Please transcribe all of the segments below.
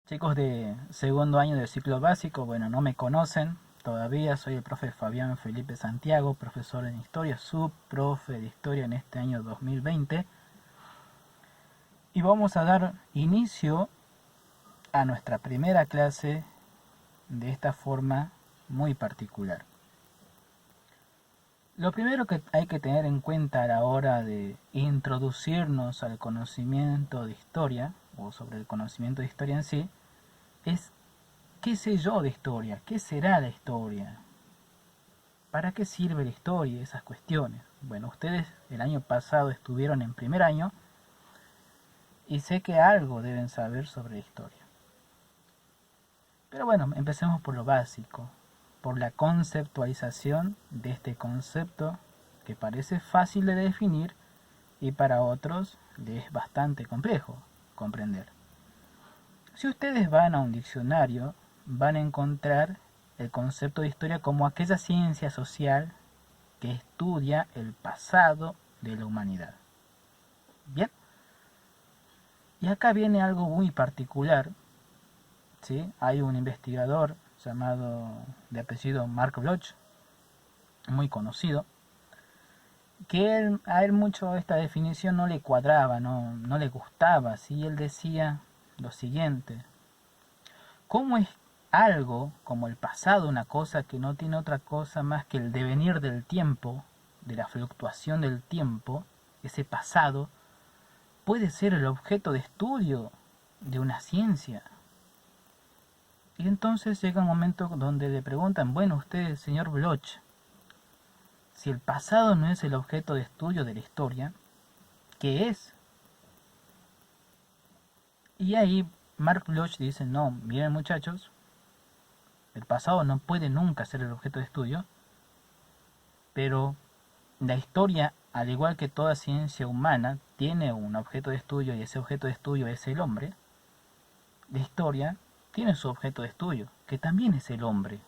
Chicos de segundo año del ciclo básico, bueno, no me conocen todavía, soy el profe Fabián Felipe Santiago, profesor en historia, subprofe de historia en este año 2020. Y vamos a dar inicio a nuestra primera clase de esta forma muy particular. Lo primero que hay que tener en cuenta a la hora de introducirnos al conocimiento de historia, o sobre el conocimiento de historia en sí, es ¿qué sé yo de historia? ¿Qué será la historia? ¿Para qué sirve la historia? Esas cuestiones. Bueno, ustedes el año pasado estuvieron en primer año y sé que algo deben saber sobre la historia. Pero bueno, empecemos por lo básico, por la conceptualización de este concepto que parece fácil de definir y para otros les es bastante complejo comprender. Si ustedes van a un diccionario, van a encontrar el concepto de historia como aquella ciencia social que estudia el pasado de la humanidad. Bien, y acá viene algo muy particular, ¿sí? Hay un investigador llamado de apellido Mark Bloch, muy conocido, que a él mucho esta definición no le cuadraba, no le gustaba, ¿sí? Él decía lo siguiente: ¿cómo es algo como el pasado una cosa que no tiene otra cosa más que el devenir del tiempo, de la fluctuación del tiempo, ese pasado, puede ser el objeto de estudio de una ciencia? Y entonces llega un momento donde le preguntan, bueno, usted, señor Bloch, si el pasado no es el objeto de estudio de la historia, ¿qué es? Y ahí Mark Bloch dice, no, miren muchachos, el pasado no puede nunca ser el objeto de estudio, pero la historia, al igual que toda ciencia humana, tiene un objeto de estudio y ese objeto de estudio es el hombre. La historia tiene su objeto de estudio, que también es el hombre,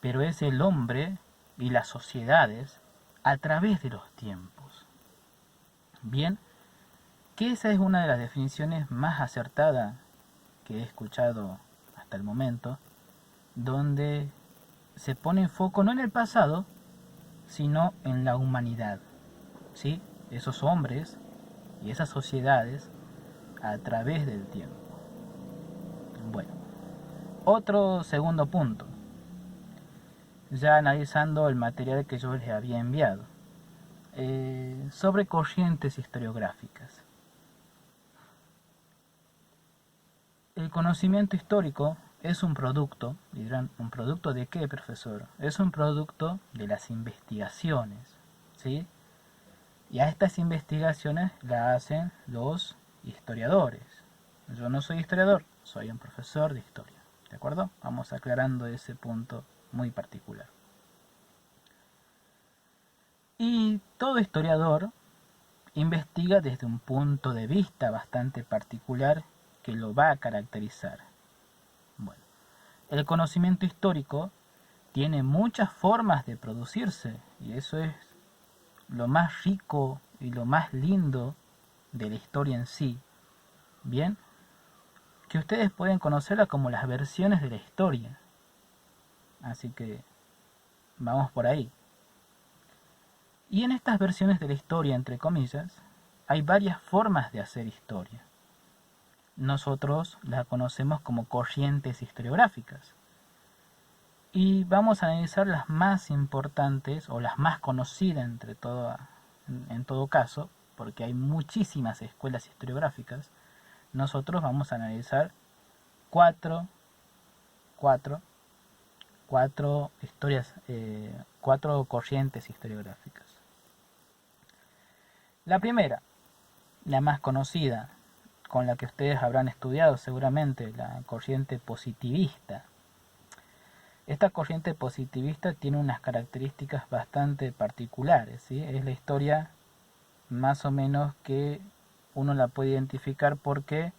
pero es el hombre y las sociedades a través de los tiempos. Bien, que esa es una de las definiciones más acertadas que he escuchado hasta el momento, donde se pone foco no en el pasado, sino en la humanidad, ¿sí? Esos hombres y esas sociedades a través del tiempo. Bueno, otro segundo punto, ya analizando el material que yo les había enviado, sobre corrientes historiográficas. El conocimiento histórico es un producto, y dirán, ¿un producto de qué, profesor? Es un producto de las investigaciones, ¿sí? Y a estas investigaciones las hacen los historiadores. Yo no soy historiador, soy un profesor de historia, ¿de acuerdo? Vamos aclarando ese punto muy particular. Y todo historiador investiga desde un punto de vista bastante particular que lo va a caracterizar. Bueno, el conocimiento histórico tiene muchas formas de producirse y eso es lo más rico y lo más lindo de la historia en sí. Bien, que ustedes pueden conocerla como las versiones de la historia. Así que vamos por ahí. Y en estas versiones de la historia, entre comillas, hay varias formas de hacer historia. Nosotros la conocemos como corrientes historiográficas. Y vamos a analizar las más importantes o las más conocidas en todo caso, porque hay muchísimas escuelas historiográficas. Nosotros vamos a analizar cuatro, cuatro, cuatro historias, cuatro corrientes historiográficas. La primera, la más conocida, con la que ustedes habrán estudiado seguramente, la corriente positivista. Esta corriente positivista tiene unas características bastante particulares, ¿sí? Es la historia más o menos que uno la puede identificar porque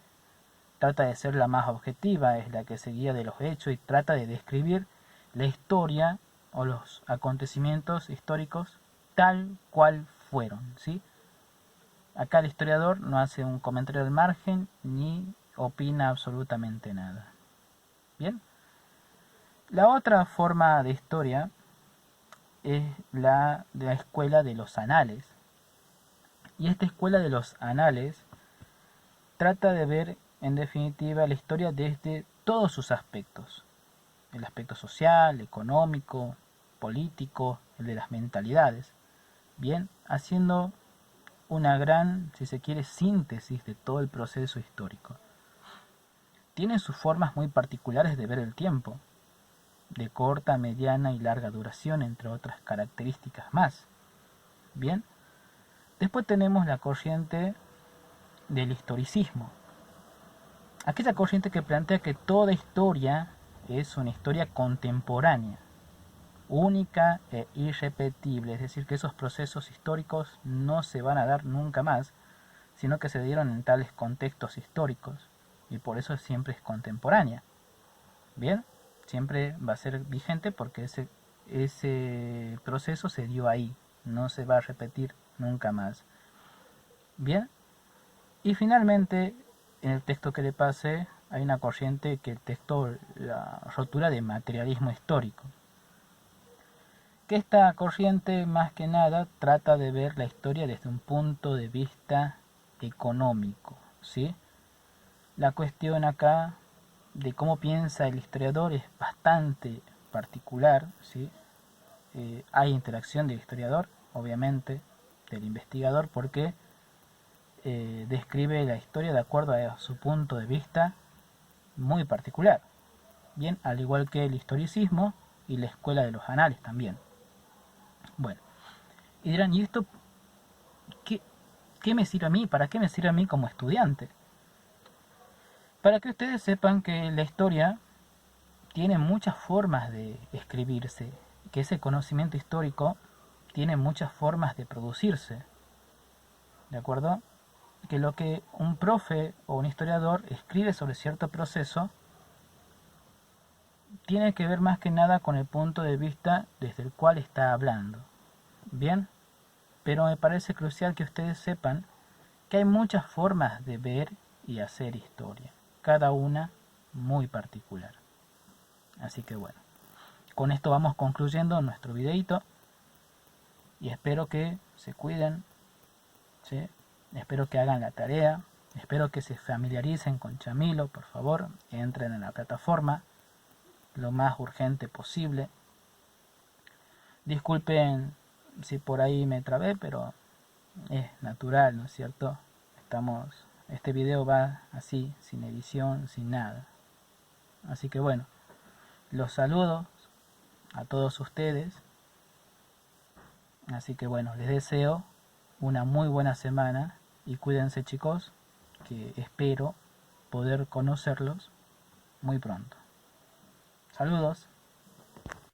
trata de ser la más objetiva, es la que se guía de los hechos y trata de describir la historia o los acontecimientos históricos tal cual fueron, ¿sí? Acá el historiador no hace un comentario al margen ni opina absolutamente nada. Bien. La otra forma de historia es la de la escuela de los anales. Y esta escuela de los anales trata de ver, en definitiva, la historia desde todos sus aspectos. El aspecto social, económico, político, el de las mentalidades. Bien, haciendo una gran, si se quiere, síntesis de todo el proceso histórico. Tiene sus formas muy particulares de ver el tiempo, de corta, mediana y larga duración, entre otras características más. Bien, después tenemos la corriente del historicismo, aquella corriente que plantea que toda historia es una historia contemporánea, única e irrepetible, es decir, que esos procesos históricos no se van a dar nunca más, sino que se dieron en tales contextos históricos, y por eso siempre es contemporánea. Bien, siempre va a ser vigente porque ese proceso se dio ahí, no se va a repetir nunca más. Bien, y finalmente, en el texto que le pase, hay una corriente que el texto la rotura de materialismo histórico. Que esta corriente más que nada trata de ver la historia desde un punto de vista económico, ¿sí? La cuestión acá de cómo piensa el historiador es bastante particular, ¿sí? Hay interacción del historiador, obviamente, del investigador, porque describe la historia de acuerdo a su punto de vista muy particular. Bien, al igual que el historicismo y la escuela de los anales también. Bueno, y dirán, ¿y esto qué me sirve a mí? ¿Para qué me sirve a mí como estudiante? Para que ustedes sepan que la historia tiene muchas formas de escribirse, que ese conocimiento histórico tiene muchas formas de producirse. ¿De acuerdo? Que lo que un profe o un historiador escribe sobre cierto proceso tiene que ver más que nada con el punto de vista desde el cual está hablando. Bien, pero me parece crucial que ustedes sepan que hay muchas formas de ver y hacer historia, cada una muy particular. Así que bueno, con esto vamos concluyendo nuestro videito y espero que se cuiden, ¿sí? Espero que hagan la tarea, espero que se familiaricen con Chamilo, por favor, entren en la plataforma lo más urgente posible. Disculpen si por ahí me trabé, pero es natural, ¿no es cierto? Este video va así, sin edición, sin nada. Así que bueno, los saludo a todos ustedes. Así que bueno, les deseo una muy buena semana y cuídense, chicos, que espero poder conocerlos muy pronto. Saludos.